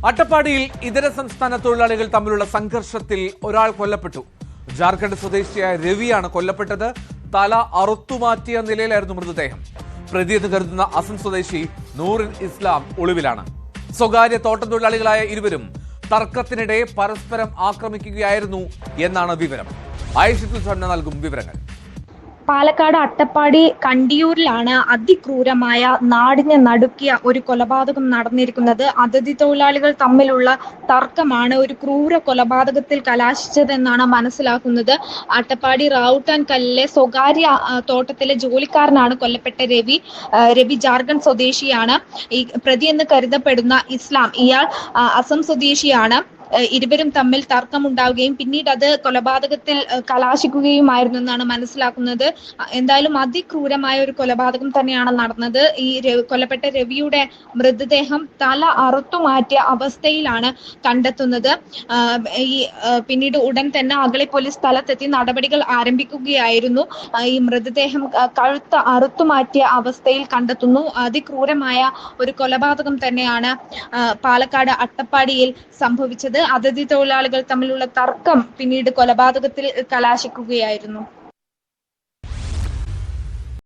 അട്ടപ്പാടിയിൽ ഇതര സംസ്ഥാന തൊഴിലാളികൾ തമ്മിലുള്ള സംഘർഷത്തിൽ ഒരാൾ കൊല്ലപ്പെട്ടു. ജാർഖണ്ഡ് സ്വദേശിയായ രവിയാണ് കൊല്ലപ്പെട്ടത്. തല അറുത്തുമാറ്റിയ നിലയിലായിരുന്നു മൃതദേഹം. പ്രതിയെന്ന് കരുതുന്ന അസം സ്വദേശി നൂറിൻ ഇസ്ലാം ഒളിവിലാണ്. സ്വകാര്യ തോട്ടം തൊഴിലാളികളായ ഇരുവരും തർക്കത്തിനിടെ പരസ്പരം ആക്രമിക്കുകയായിരുന്നു എന്നാണ് വിവരം. ആയിഷത്തുൽ സന്ന നൽകും വിവരങ്ങൾ. പാലക്കാട് അട്ടപ്പാടി കണ്ടിയൂരിലാണ് അതിക്രൂരമായ നാടിനെ നടുക്കിയ ഒരു കൊലപാതകം നടന്നിരിക്കുന്നത്. അതിഥി തൊഴിലാളികൾ തമ്മിലുള്ള തർക്കമാണ് ഒരു ക്രൂര കൊലപാതകത്തിൽ കലാശിച്ചതെന്നാണ് മനസ്സിലാക്കുന്നത്. അട്ടപ്പാടി റാവുട്ടാൻകല്ലിലെ സ്വകാര്യ തോട്ടത്തിലെ ജോലിക്കാരനാണ് കൊല്ലപ്പെട്ട രവി ജാർഖണ്ഡ് സ്വദേശിയാണ്. ഈ പ്രതി എന്ന് കരുതപ്പെടുന്ന ഇസ്ലാം, ഇയാൾ അസം സ്വദേശിയാണ്. ഇരുവരും തമ്മിൽ തർക്കമുണ്ടാവുകയും പിന്നീട് അത് കൊലപാതകത്തിൽ കലാശിക്കുകയുമായിരുന്നു എന്നാണ് മനസ്സിലാക്കുന്നത്. എന്തായാലും അതിക്രൂരമായ ഒരു കൊലപാതകം തന്നെയാണ് നടന്നത്. ഈ കൊല്ലപ്പെട്ട രവിയുടെ മൃതദേഹം തല അറുത്തുമാറ്റിയ അവസ്ഥയിലാണ് കണ്ടെത്തുന്നത്. പിന്നീട് ഉടൻ തന്നെ അഗളി പോലീസ് സ്ഥലത്തെത്തി നടപടികൾ ആരംഭിക്കുകയായിരുന്നു. ഈ മൃതദേഹം കഴുത്ത് അറുത്തുമാറ്റിയ അവസ്ഥയിൽ കണ്ടെത്തുന്നു. അതിക്രൂരമായ ഒരു കൊലപാതകം തന്നെയാണ് പാലക്കാട് അട്ടപ്പാടിയിൽ സംഭവിച്ചത്. അതിഥി തൊഴിലാളികൾ തമ്മിലുള്ള തർക്കം പിന്നീട് കൊലപാതകത്തിൽ കലാശിക്കുകയായിരുന്നു.